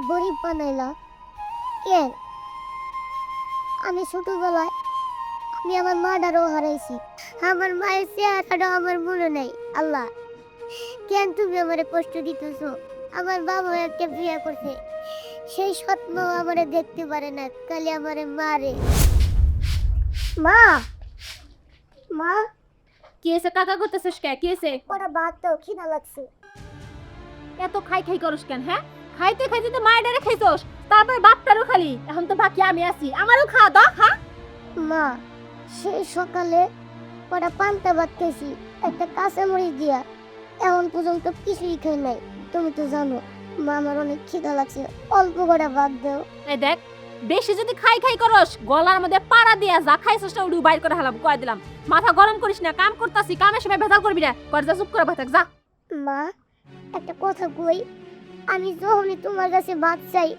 গরিব বানাইলা কেন? আমি ছোটবেলায় আমি আমার মাটারও হারাইছি, আমার মায়ের চেহারাটাও আমার মনে নাই। আল্লাহ, কেন তুমি আমারে কষ্ট দিতেছো? আমার বাবা একটা বিয়ে করছে, সেই স্বপ্ন আমারে দেখতে পারে না, খালি আমারে মারে। মা, মা, কি হয়েছে? কাকা করতেছিস কে? কি হয়েছে? ওরা ভাত দাও, খিদা লাগছে। এত খাই খাই করস কেন? হ্যাঁ, খাইতে খাইতে তো মায়ের ডারে খাইছস, তারপর বাপটারও খালি। এখন তো বাকি আমি আছি, আমারও খাওয়া দাও। হ্যাঁ মা, সেই সকালে ওরা পান্তা ভাত খেয়েছি একটা কাঁচামরিচ দিয়া, এখন পর্যন্ত কিছুই খাই নাই। তুমি তো জানো মা, আমার অনেক খিদা লাগছে, অল্প করে ভাত দাও। এই দেখ, বেশি যদি খাই খাই করস গলার মধ্যে পাড়া দিয়া যা খাইছস না ওডু বাইর করে হালাম, কয় দিলাম। মাথা গরম করিস না, কাম করতাছি, কামের সময় ভেজাল করবি না। কর যা, চুপ করে ভাত যা। মা, একটা কথা কই, আমি যখনই তোমার কাছে ভাত চাই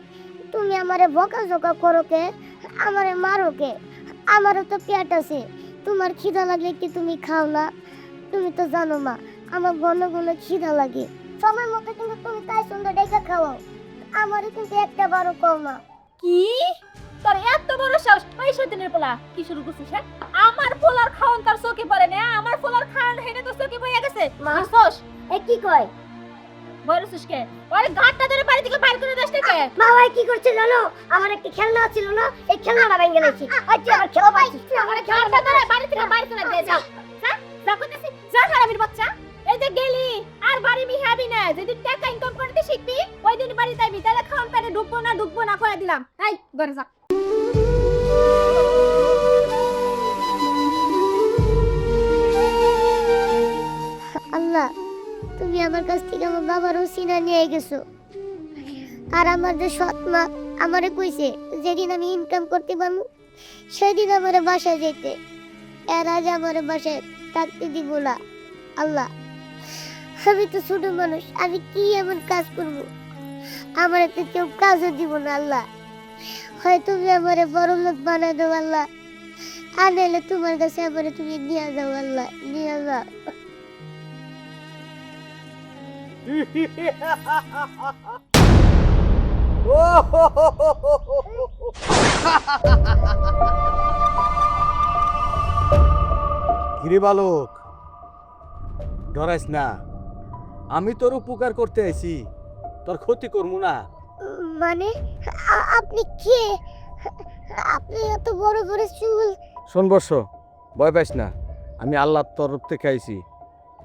তুমি আমারে বকাঝকা করো কে, আমারে মারো কে? আমারও তো পেট আছে, তোমার খিদা লাগলে কি তুমি খাও না? তুমি তো জানো মা, আমার ঘন ঘন খিদা লাগে, সময় মতো কিন্তু তুমি তাই সুন্দর ডেকে খাওয়াও, আমারও কিন্তু একটা বারো কও না। কি তোর এত বড় সাহস? ওই শয়তানের পোলা কি শুরু করছিস? হ্যাঁ, আমার পোলার খাওন তার চোখে পড়ে না, আমার পোলার খাওন হেনে তো চোখে পড়ে গেছে। মা। হাসছস? এ কি কয়? বলছিস কে? ওরে ঘাটটা ধরে বাড়ি থেকে বাইর করে দেশটা কে? মা ভাই কি করছে জানো? আমার একটা খেলনা ছিল না, এই খেলনাটা ভেঙে গেছে। আচ্ছা আমার খেলা পাইছি, তুই আমার ঘাটটা ধরে বাড়ি থেকে বাইর করে দে, যা। যা, যা কইতেছি, যা হারামির বাচ্চা। এই যে গেলি আর বাড়ি মিহাবি না, যেদিন টাকা ইনকাম করতে শিখবি ওই দিন বাড়ি যাবি, তাহলে খাওন পেটে ঢুকবো না কয়ে দিলাম। এই ঘরে যা। আল্লাহ, তুমি আমার কাছ থেকে আমার বাবার ওসিনা নিয়ে গেছো, আর আমার যে সৎ মা আমারে কইছে যেদিন আমি ইনকাম করতে পারবো সেদিন আমার বাসায় যেতে, এর আজ আমার বাসায় থাকতে দিব না। আল্লাহ, আমি তো ছোট মানুষ, আমি কি এমন কাজ করব? আমার তো কেউ কাজও দিব না। আল্লাহ, হয় তুমি আমারে বড় লোক বানাই দাও আল্লাহ, আর নাহলে তোমার কাছে আমারে তুমি নিয়ে যাও আল্লাহ, নিয়ে যাও। গিরি বালক, ডরাইস না, আমি তোর উপকার করতে আইছি, তোর ক্ষতি করবো না। মানে আপনি কে? আপনি এত বড় বড় চুল। শোন বর্ষ, ভয় পাইস না, আমি আল্লাহর তরফ থেকে আইছি।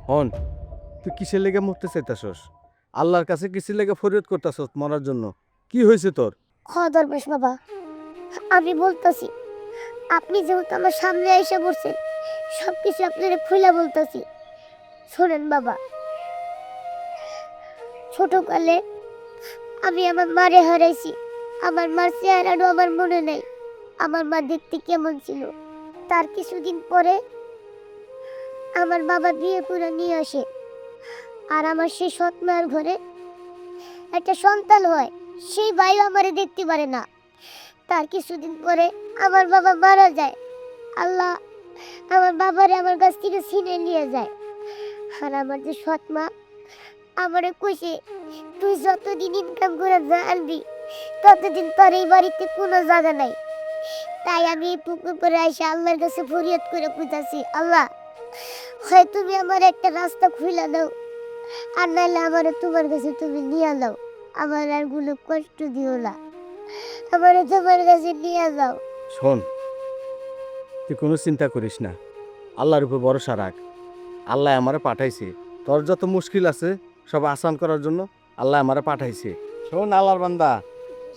হন, তুই কিসের লেগে মরতে চাইতাছস? আল্লাহর কাছে কিসের লেগে ফরিয়াদ করতেছস মরার জন্য? কি হয়েছে তোর? দরবেশ বাবা, আমি বলতাছি, আপনি যেহেতু আমার সামনে এসে পড়ছেন, সবকিছু আপনারা খুলে বলতাছি। শোনেন বাবা, ছোটকালে আমি আমার মারে হারাইছি, আমার মার চেহারাও আমার মনে নেই, আমার মা দেখতে কেমন ছিল। তার কিছুদিন পরে আমার বাবা বিয়ে করে নিয়ে আসে, আর আমার সেই সৎ মায়ের ঘরে একটা সন্তান হয়, সেই ভাইও আমারে দেখতে পারে না। তার কিছুদিন পরে আমার বাবা মারা যায়। আল্লাহ আমার বাবারে আমার কাছ থেকে ছিনে নিয়ে যায়। আর আমার যে সৎ মা আমারে কইছে, তুই যতদিন ইনকাম করে যা আনবি ততদিন তোর এই বাড়িতে কোনো জায়গা নাই। তাই আমি এই পুকুর করে এসে আল্লাহর কাছে ফরিয়াদ করে খুঁজাছি, আল্লাহ হয় তুমি আমার একটা রাস্তা খুলে দাও, আর নাহলে আমার তোমার কাছে তুমি নিয়ে যাও, আমার আর কোনো কষ্ট দিও না, আমার তোমার কাছে নিয়ে যাও। শোন, তুই কোনো চিন্তা করিস না, আল্লাহর উপর ভরসা রাখ। আল্লাহ আমারে পাঠাইছে, তোর যত মুশকিল আছে সব আসান করার জন্য আল্লাহ আমারে পাঠাইছে। শোন আল্লাহর বান্দা,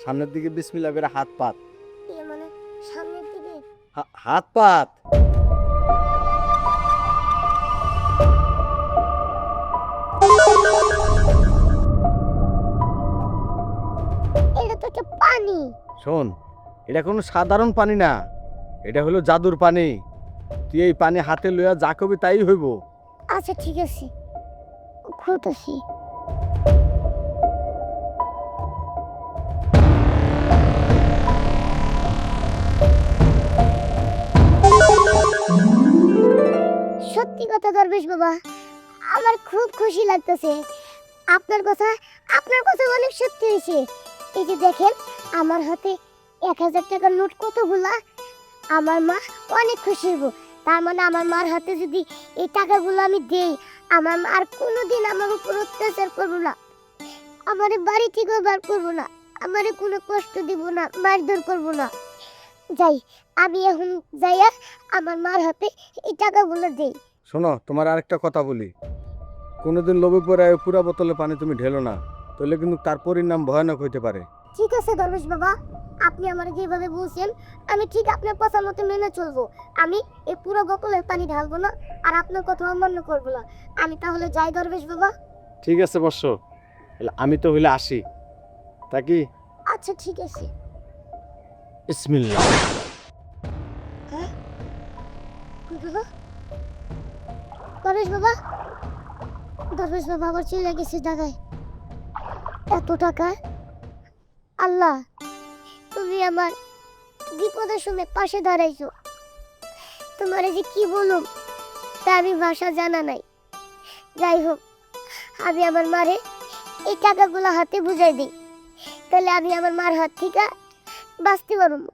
সামনের দিকে বিসমিল্লাহ করে হাত পাত, মানে সামনের দিকে? হাত পাত। এটা তো একটা পানি। শোন, এটা কোনো সাধারণ পানি না, এটা হলো জাদুর পানি। তুই এই পানি হাতে লইয়া যা কবি তাই হইব। আচ্ছা ঠিক আছে, খুলতেছি। সত্যি কথা দরবেশ বাবা, আমার খুব খুশি লাগতেছে। আপনার কথা অনেক সত্যি হয়েছে। এই যে দেখেন আমার হাতে 1000 টাকার নোট কতগুলা। আমার মা অনেক খুশি হইব। তার মানে আমার মার হাতে যদি এই টাকাগুলো আমি দেই, আমার মা আর কোনোদিন আমার উপর অত্যাচার করবো না, আমারে বাড়ি থেকে বার করবো না, আমারে কোনো কষ্ট দিব না, মারধর করবো না। যাই, আমি এখন যাইয়া আমার মার হাতে এই টাকাগুলো দেই। শোনো, তোমার আরেকটা কথা বলি, কোনোদিন লোভে পড়ে পুরা বোতলে পানি তুমি ঢেলো না, তাহলে কিন্তু তার পরিণাম ভয়ানক হইতে পারে। ঠিক আছে দরবেশ বাবা, আপনি আমার যেভাবে বলছেন আমি ঠিক আপনার কথা মতো মেনে চলবো। আমি এই পুরো বোতলের পানি ঢালবো না, আর আপনার কথা অমান্য করবো না। আমি তাহলে যাই দরবেশ বাবা। ঠিক আছে বর্ষ, আমি তো হইলে আসি, তা কি? আচ্ছা ঠিক আছে। বিসমিল্লাহ। কই বাবা? দরবেশ বাবা, দরবেশ বাবা আবার চলে গেছে ঢাকায়। এত টাকা! আল্লাহ, তুমি আমার বিপদের সময় পাশে দাঁড়াইছো। তোমার যে কি বলুম তা আমি ভাষা জানা নাই। যাই হোক, আমি আমার মারে এই টাকাগুলো হাতে বুঝাই দিই, তাহলে আমি আমার মার হাত থেকে বাঁচতে পারবো।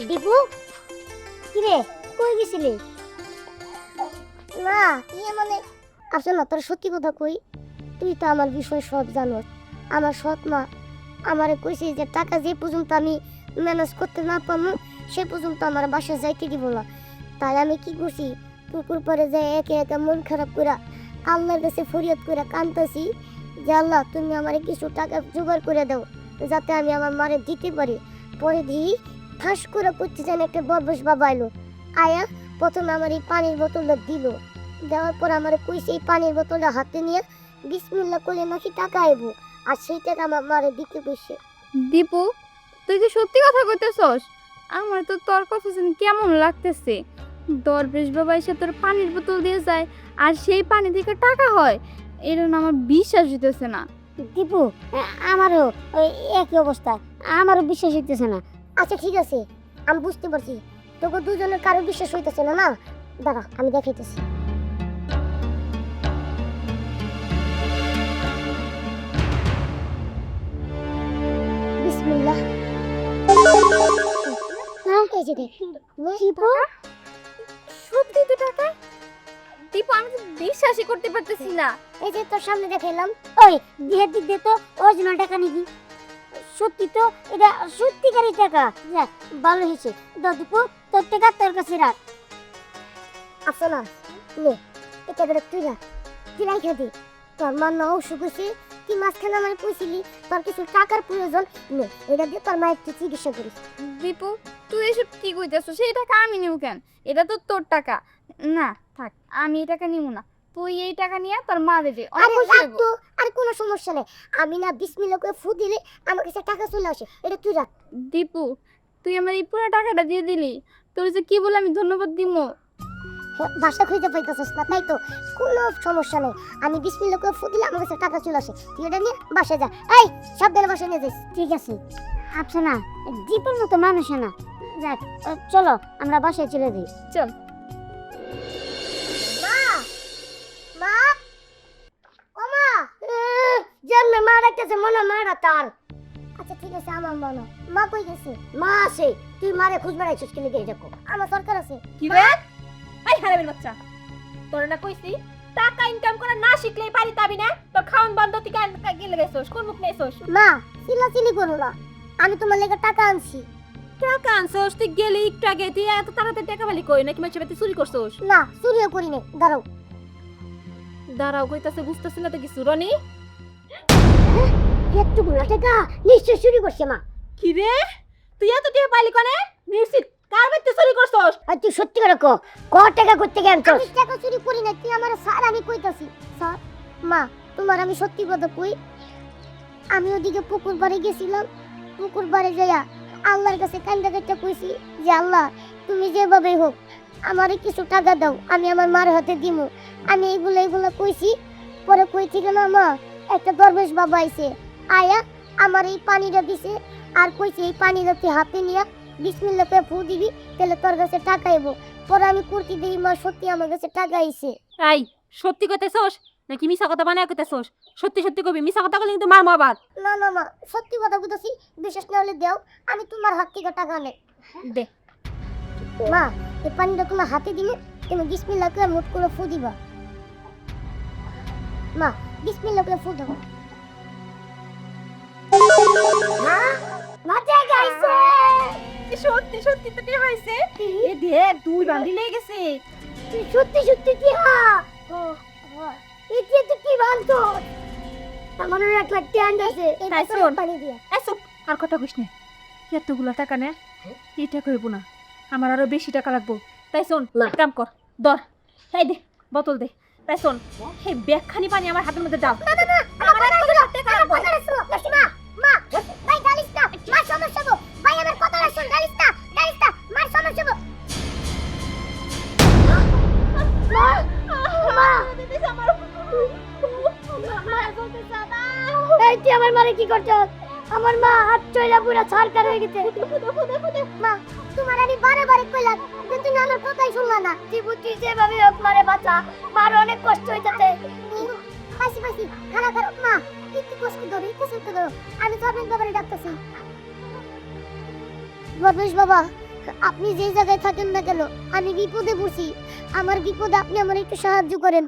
দীপু, কিরে কই গেছিলি? না ইয়ে মানে আসলে না, তোর সত্যি কথা কই, তুই তো আমার বিষয় সব জানোস। আমার সৎ মা আমারে কইছে যে টাকা যে পর্যন্ত আমি ম্যানেজ করতে না পারবো সে পর্যন্ত আমার বাসায় যাইতে দিব না। তাই আমি কি করছি, পুকুর পরে যাই একে একে মন খারাপ করে আল্লাহর কাছে ফরিয়াদ করে কাঁদতেছি যে আল্লাহ তুমি আমারে কিছু টাকা জোগাড় করে দাও যাতে আমি আমার মারে দিতে পারি। পরে দিই ঠাস করে করতে যেন একটা দরবেশ বাবা এলো। আয়া প্রথমে আমার এই পানির বোতলটা দিল, দেওয়ার পর আমার কইছে এই পানির বোতলটা হাতে নিয়ে বিসমিল্লাহ করে নাকি টাকা আইব, আর সেই টাকা আমার মারে দিতে কইছে। দীপু, তুই কি সত্যি কথা কইতেছস? আমার তো তোর কথা শুনে কেমন লাগতেছে। দরবেশ বাবা এসে তোর পানির বোতল দিয়ে যায় আর সেই পানি থেকে টাকা হয়, এটা না আমার বিশ্বাস হইতেছে না। দীপু, আমারও ওই একই অবস্থা, আমারও বিশ্বাস হইতেছে না। আচ্ছা ঠিক আছে, আমি বুঝতে পারছি তোকে দুজনের কারো বিশ্বাস হইতেছে না। না দাঁড়া, আমি দেখাইতেছি। বিসমিল্লাহ। হ্যাঁ এই যে দেখ। দীপু, সত্যি তো টাকা? দীপু, আমি তো বিশ্বাসই করতে পারতেছি না। এই যে তোর সামনে দেখাইলাম, ওই দিহের দিক দিয়ে তো অরিজিনাল টাকা নিবি। সত্যি তো, এটা সত্যিকারের টাকা। যাক ভালো হয়েছে। দীপু, তোর টাকা তোর কাছে রাখ। আচ্ছা না, নে এটা করে তুই রাখ, তুই রাখা দে। তোর মা না অসুখ হয়েছে, তুই মাঝখানে আমার কইছিলি তোর কিছু টাকার প্রয়োজন, নে এটা দিয়ে তোর মায়ের তুই চিকিৎসা করিস। দীপু, তুই এসব কি কইতেছস? সেই টাকা আমি নিব কেন? এটা তো তোর টাকা না। থাক, আমি এই টাকা নিব না। তুই এই টাকা নিয়ে তোর মা দে, অনেক আরে খুশি রাখ হইব। তো, আর কোনো সমস্যা নেই। আমি না বিসমিল্লাহ করে ফু দিলে আমার কাছে টাকা চলে আসে, এটা তুই রাখ। দীপু, তুই আমার এই পুরো টাকাটা দিয়ে দিলি, তোর যে কি বলে আমি ধন্যবাদ দিব। ভাষা খুঁজে পাইতেছিস না, তাই তো কোনো সমস্যা নেই। আমি বিসমিল্লাহ করে ফু দিলে আমার কাছে টাকা চলে আসে, তুই এটা নিয়ে বাসায় যা। এই সাবধানে বাসায় নিয়ে যাইস। ঠিক আছে। আচ্ছা না, দীপের মতো মানুষ না। যাক চলো আমরা বাসায় চলে যাই। চল। মা, মা, ও মা, জন্মে মা ডাকতেছে, মনে মারা তার। আচ্ছা ঠিক আছে, আমার মনে মা কই গেছে? মা আছে, তুই মারে খুঁজ বেড়াইছিস কি লিখে দেখো। আমার সরকার আছে। কি রে? এই হারামির বাচ্চা, তোর না কইছি টাকা ইনকাম করা না শিখলেই পারি তাবি না? তোর খাওন বন্ধ থেকে গেলে গেছস, কোন মুখ নেছস? মা চিল্লাচিল্লি করো না, আমি তোমার লেগে টাকা আনছি। টাকা আনছস? তুই গেলি একটু আগে, তুই এত তাড়াতাড়ি টাকা পালি কই? নাকি মাঝে মাঝে চুরি করছস? না চুরিও করি নাই, দাঁড়াও। দাঁড়াও কইতাছে, বুঝতেছি না তো কিছু। রনি, এতগুলো টাকা নিশ্চয় চুরি করছে মা। কি রে, তুই এত টাকা পাইলি কোনে? নিশ্চিত কার বাড়িতে চুরি করছস? আর তুই সত্যি করে ক টাকা করতে গেল? আমি টাকা চুরি করি না, তুই আমার স্যার, আমি কইতাছি স্যার। মা তোমার আমি সত্যি কথা কই, আমি ওদিকে পুকুর পাড়ে গেছিলাম, পুকুর পাড়ে যাইয়া আল্লাহর কাছে কান্দা কান্দা কইছি যে আল্লাহ তুমি যেভাবে হোক আমারে কিছু টাকা দাও, আমি আমার মার হাতে দিমু। আমি এইগুলা কইছি, পরে কই থেকে না মা একটা দরবেশ বাবা আইছে, আয়া আমার এই পানিটা দিছে আর কইছে এই পানিটা তুই হাতে নিয়া বিসমিল্লাহ করে ফু দিবি তাহলে তোর কাছে টাকা আইবো। পরে আমি কুর্তি দিই মা সত্যি আমার কাছে টাকা আইছে। এই সত্যি কইতেছস নাকি মিছা কথা বানায় কইতেছস? সত্যি সত্যি কবি, মিছা কথা বললে কিন্তু মারমু আবার। না না মা সত্যি কথা বলতেছি, বিশেষ না হলে দেও, আমি তোমার হাত থেকে টাকা নেই। দে। মা এই পানিটা তোমার হাতে দিলে তুমি বিসমিল্লাহ করে মুখ করে ফু দিবা। মা বিসমিল্লাহ করে ফু দাও। মজা গাইছে। সত্যি সত্যি তো কি হইছে? এ দেখ দুই বান্ডি লেগে গেছে। সত্যি সত্যি কি হ্যাঁ এই যে তো কি বানতো আমার এক লাখ টাকা আছে তাই শোন। পানি দিয়া এসব আর কথা কইস না। এতগুলো টাকা নে, এটা কইব না, আমার আরো বেশি টাকা লাগবো। তাই শোন, কাম কর, ধর, এই দে বোতল দে। তাই শোন, এই ব্যাগখানি পানি আমার হাতের মধ্যে দাও। না না না আমার টাকা লাগবে মা মা ভাই গালিস না মা সমস্যা গো ভাই আমার কথাটা শুন গালিস না মার সমস্যা গো এই তুই আমার মারে কি করছ? আমার মা হাত চইলা পুরা সরকার হয়ে গেছে। মা তোমার আমি বারে বারে কইলাম যে তুমি আমার কথাই শুনলা না। তুই বুঝছিস যেভাবে হোক মারে বাঁচা, মার অনেক কষ্ট হইতাছে। পাশি পাশি খানা খারাপ মা একটু কষ্ট ধরো আমি তো আপনার বাবারে ডাকতেছি। বদমেশ বাবা আপনি যে জায়গায় থাকেন না কেন আমি বিপদে পড়ছি, আমার বিপদে আপনি আমার একটু সাহায্য করেন।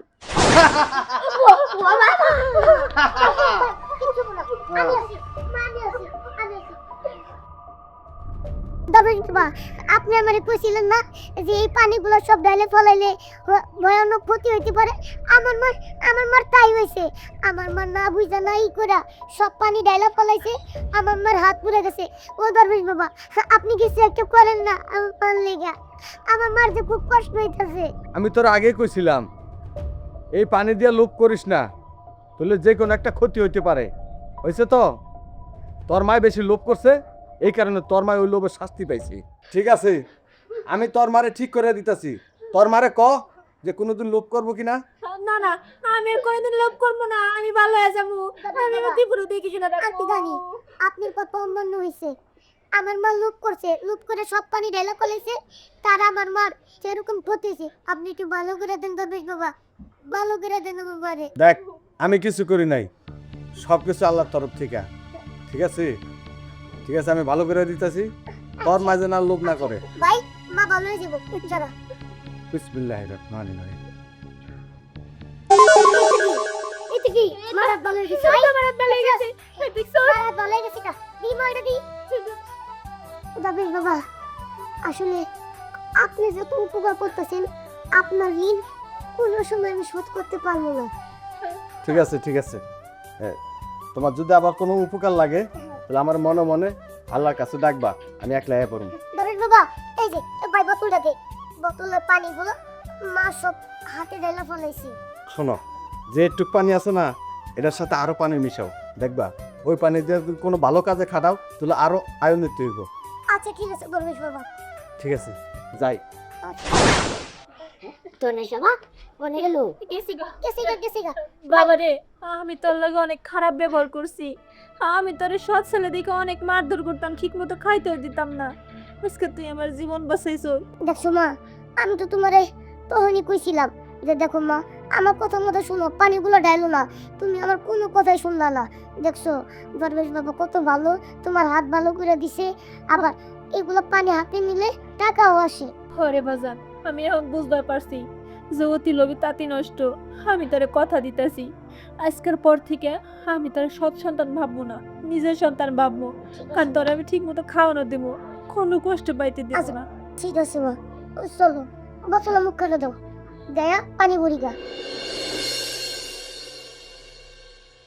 আপনি আমারে কইছিলেন না যে এই পানিগুলো সব ডাইলে ফলাইলে ভয়ানক ক্ষতি হইতে পারে। আমার মার তাই হইছে। আমার মা না বুঝা নাই কইরা সব পানি ডাইলা ফলাইছে, আমার মার হাত পুড়ে গেছে। ও দরবেশ বাবা আপনি কিছু একটা করেন না আমার মার লেগা, আমার মার যে খুব কষ্ট হইতাছে। আমি তোর আগে কইছিলাম এই পানি দিয়ে লোভ করিস না, তাহলে যে কোনো একটা ক্ষতি হইতে পারে। হয়েছে তো, তোর মায় বেশি লোভ করছে, এই কারণে তোর মায় ওই লোভের শাস্তি পাইছি। ঠিক আছে, আমি তোর মারে ঠিক করে দিতেছি। তোর মারে ক যে কোনোদিন লোভ করবো কিনা। না না আমি আর কোনোদিন লোভ করবো না, আমি ভালো হয়ে যাবো। আমি আমার ত্রিপুরা দিয়ে কিছু না আমি জানি আপনার কথা অমান্য হয়েছে। আমার মা লোভ করছে, লোভ করে সব পানি ঢেলা ফেলেছে, তার আমার মার সেরকম ক্ষতিছে। আপনি একটু ভালো করে দেন দরবেশ বাবা, ভালো করে দেন আমার মারে। দেখ আমি কিছু করি নাই, সব কিছু আল্লাহর তরফ থেকে। ঠিক আছে ঠিক আছে, আমি ভালো করে দিতেছি, তোর মাঝে না লোভ না করে। ভাই মা ভালো হয়ে যাবো যারা। বিসমিল্লাহির রহমানির রহিম। এটা কি মারাত ভালো হয়ে গেছে? মারাত ভালো হয়ে গেছে, দেখছো? মারাত ভালো হয়ে গেছে কা দি মা এটা দি। দরবেশ বাবা আসলে আপনি যত উপকার করতেছেন আপনার ঋণ কোনো সময় আমি শোধ করতে পারবো না। ঠিক আছে ঠিক আছে, তোমার যদি আবার কোনো উপকার লাগে তাহলে আমার মনে মনে আল্লাহর কাছে ডাকবা, আমি একলা আয়া পড়ব। দরবেশ বাবা এই যে ভাই বোতলটা দে, বোতলের পানিগুলো মা সব হাতে ঢেলা ফলাইছি। শোনো, যে একটু পানি আছে না এটার সাথে আরো পানি মিশাও, দেখবা ওই পানি দিয়ে যদি কোনো ভালো কাজে খাটাও তাহলে আরো আয়নিত হইব। আচ্ছা ঠিক আছে দরবেশ বাবা। ঠিক আছে যাই। দরবেশ বাবা মনে গেল গেছি গো। গেছি গা। বাবা রে, আমি তোর লগে অনেক খারাপ ব্যবহার করছি। আমি তোর সৎ ছেলে দিকে অনেক মারধর করতাম, ঠিক মতো খাইতেও দিতাম না। আজকে তুই আমার জীবন বাঁচাইছ। দেখছো মা আমি তো তোমারে তখনই কইছিলাম যে দেখো মা আমার কথা মতো শুনো, পানিগুলো ডাইলো না, তুমি আমার কোনো কথাই শুনলা না। দেখছো দরবেশ বাবা কত ভালো, তোমার হাত ভালো করে দিছে, আবার এগুলো পানি হাতে নিলে টাকাও আসে। হরে বাজান, আমি এখন বুঝতে পারছি যে অতি লোভী তাঁতি নষ্ট। আমি তোরে কথা দিতেছি, আজকের পর থেকে আমি তোর সৎ সন্তান ভাববো না, নিজের সন্তান ভাববো। কারণ তোর আমি ঠিক মতো খাওয়ানো দেবো, কোনো কষ্ট পাইতে দিব না। ঠিক আছে মা, চলো বোতলে মুখ করে দাও, দেয়া পানি ভরি গা।